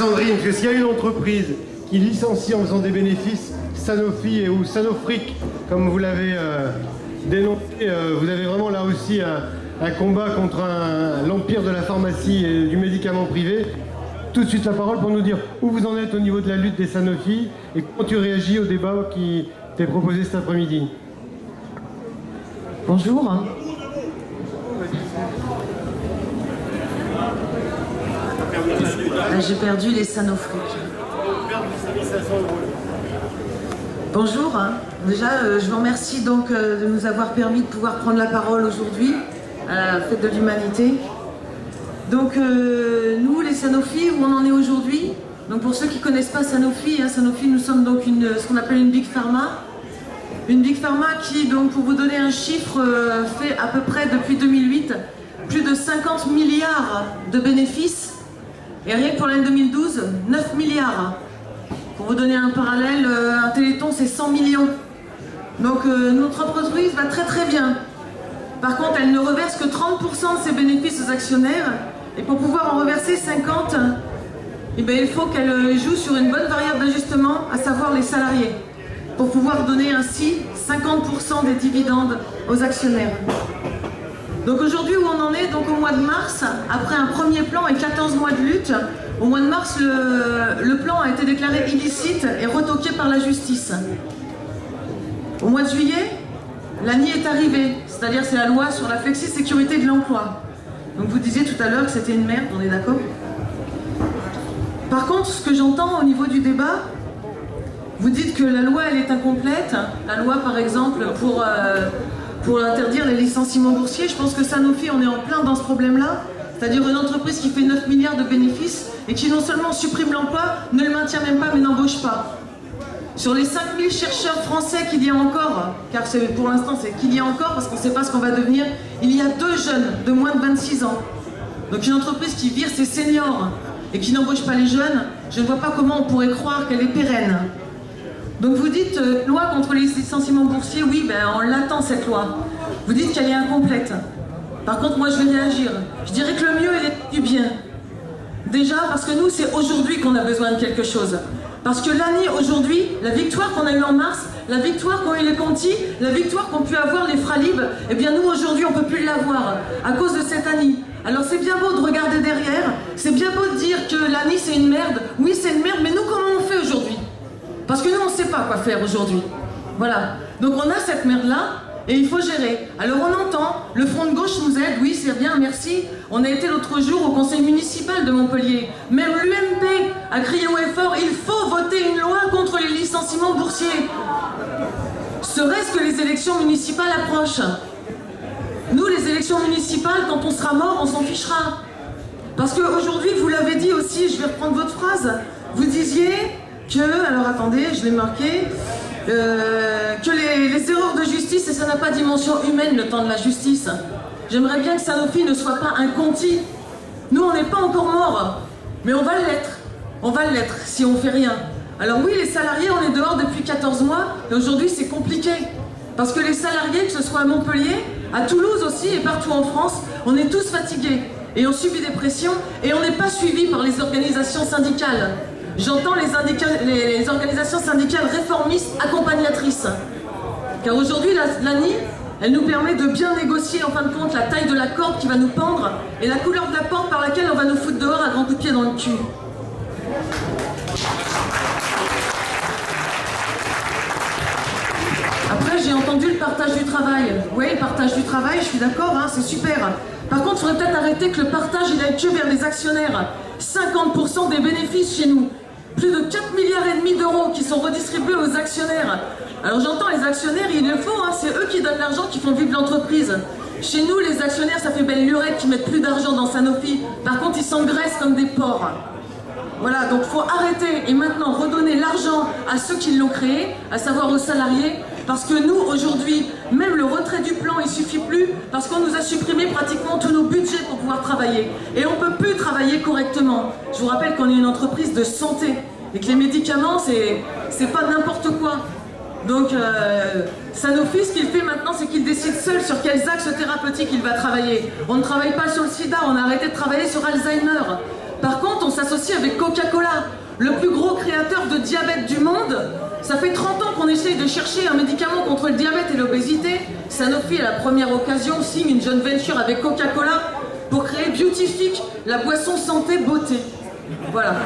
Sandrine, que s'il y a une entreprise qui licencie en faisant des bénéfices, Sanofi ou Sanofric, comme vous l'avez dénoncé, vous avez vraiment là aussi un combat contre l'empire de la pharmacie et du médicament privé. Tout de suite la parole pour nous dire où vous en êtes au niveau de la lutte des Sanofi et comment tu réagis au débat qui t'est proposé cet après-midi. Bonjour. J'ai perdu les Sanofric. Bonjour. Déjà, je vous remercie donc de nous avoir permis de pouvoir prendre la parole aujourd'hui à la Fête de l'Humanité. Donc, nous, les Sanofi, où on en est aujourd'hui. Donc, pour ceux qui ne connaissent pas Sanofi, Sanofi, nous sommes donc ce qu'on appelle une Big Pharma. Une Big Pharma qui, donc, pour vous donner un chiffre, fait à peu près depuis 2008 plus de 50 milliards de bénéfices. Et rien que pour l'année 2012, 9 milliards. Pour vous donner un parallèle, un Téléthon, c'est 100 millions. Donc notre entreprise va très très bien. Par contre, elle ne reverse que 30% de ses bénéfices aux actionnaires. Et pour pouvoir en reverser 50, eh bien, il faut qu'elle joue sur une bonne variable d'ajustement, à savoir les salariés. Pour pouvoir donner ainsi 50% des dividendes aux actionnaires. Donc aujourd'hui, où on en est, donc au mois de mars, après un premier plan et 14 mois de lutte, au mois de mars, le plan a été déclaré illicite et retoqué par la justice. Au mois de juillet, l'ANI est arrivée, c'est-à-dire c'est la loi sur la flexi-sécurité de l'emploi. Donc vous disiez tout à l'heure que c'était une merde, on est d'accord? Par contre, ce que j'entends au niveau du débat, vous dites que la loi elle est incomplète. La loi par exemple pour interdire les licenciements boursiers, je pense que Sanofi, on est en plein dans ce problème-là. C'est-à-dire une entreprise qui fait 9 milliards de bénéfices et qui non seulement supprime l'emploi, ne le maintient même pas mais n'embauche pas. Sur les 5000 chercheurs français qu'il y a encore, car pour l'instant c'est qu'il y a encore parce qu'on ne sait pas ce qu'on va devenir, il y a 2 jeunes de moins de 26 ans. Donc une entreprise qui vire ses seniors et qui n'embauche pas les jeunes, je ne vois pas comment on pourrait croire qu'elle est pérenne. Donc vous dites, loi contre les licenciements boursiers, oui, ben on l'attend cette loi. Vous dites qu'elle est incomplète. Par contre, moi je vais réagir. Je dirais que le mieux est du bien. Déjà, parce que nous, c'est aujourd'hui qu'on a besoin de quelque chose. Parce que l'année aujourd'hui, la victoire qu'on a eue en mars, la victoire qu'ont eu les Conti, la victoire qu'ont pu avoir les Fralib, eh bien nous aujourd'hui on ne peut plus l'avoir à cause de cette année. Alors c'est bien beau de regarder derrière, c'est bien beau de dire que l'année c'est une merde. Oui, c'est une merde, mais nous comment on fait aujourd'hui? Parce que nous, on ne sait pas quoi faire aujourd'hui. Voilà. Donc on a cette merde-là, et il faut gérer. Alors on entend, le Front de gauche nous aide, oui, c'est bien, merci. On a été l'autre jour au conseil municipal de Montpellier. Même l'UMP a crié haut et fort, il faut voter une loi contre les licenciements boursiers. Serait-ce que les élections municipales approchent? Nous, les élections municipales, quand on sera mort, on s'en fichera. Parce qu'aujourd'hui, vous l'avez dit aussi, je vais reprendre votre phrase, vous disiez que, alors attendez, je l'ai marqué, que les erreurs de justice, et ça n'a pas dimension humaine le temps de la justice. J'aimerais bien que Sanofi ne soit pas un Conti. Nous, on n'est pas encore morts, mais on va l'être. On va l'être si on fait rien. Alors oui, les salariés, on est dehors depuis 14 mois, et aujourd'hui c'est compliqué. Parce que les salariés, que ce soit à Montpellier, à Toulouse aussi, et partout en France, on est tous fatigués. Et on subit des pressions, et on n'est pas suivis par les organisations syndicales. J'entends les organisations syndicales réformistes accompagnatrices. Car aujourd'hui, l'ANI, elle nous permet de bien négocier en fin de compte la taille de la corde qui va nous pendre et la couleur de la porte par laquelle on va nous foutre dehors à grands coups de pied dans le cul. Après, j'ai entendu le partage du travail. Oui, le partage du travail, je suis d'accord, hein, c'est super. Par contre, il faudrait peut-être arrêter que le partage, il aille que vers les actionnaires. 50% des bénéfices chez nous. Plus de 4,5 milliards d'euros qui sont redistribués aux actionnaires. Alors j'entends les actionnaires, il le faut, hein, c'est eux qui donnent l'argent, qui font vivre l'entreprise. Chez nous, les actionnaires, ça fait belle lurette qui mettent plus d'argent dans Sanofi. Par contre, ils s'engraissent comme des porcs. Voilà, donc il faut arrêter et maintenant redonner l'argent à ceux qui l'ont créé, à savoir aux salariés. Parce que nous, aujourd'hui, même le retrait du plan, il suffit plus, parce qu'on nous a supprimé pratiquement tous nos budgets pour pouvoir travailler. Et on ne peut plus travailler correctement. Je vous rappelle qu'on est une entreprise de santé, et que les médicaments, c'est pas n'importe quoi. Donc, Sanofi, ce qu'il fait maintenant, c'est qu'il décide seul sur quels axes thérapeutiques il va travailler. On ne travaille pas sur le sida, on a arrêté de travailler sur Alzheimer. Par contre, on s'associe avec Coca-Cola, le plus gros créateur de diabète du monde. Ça fait 30 ans qu'on essaye de chercher un médicament contre le diabète et l'obésité. Sanofi, à la première occasion, signe une joint venture avec Coca-Cola pour créer Beautific, la boisson santé beauté. Voilà.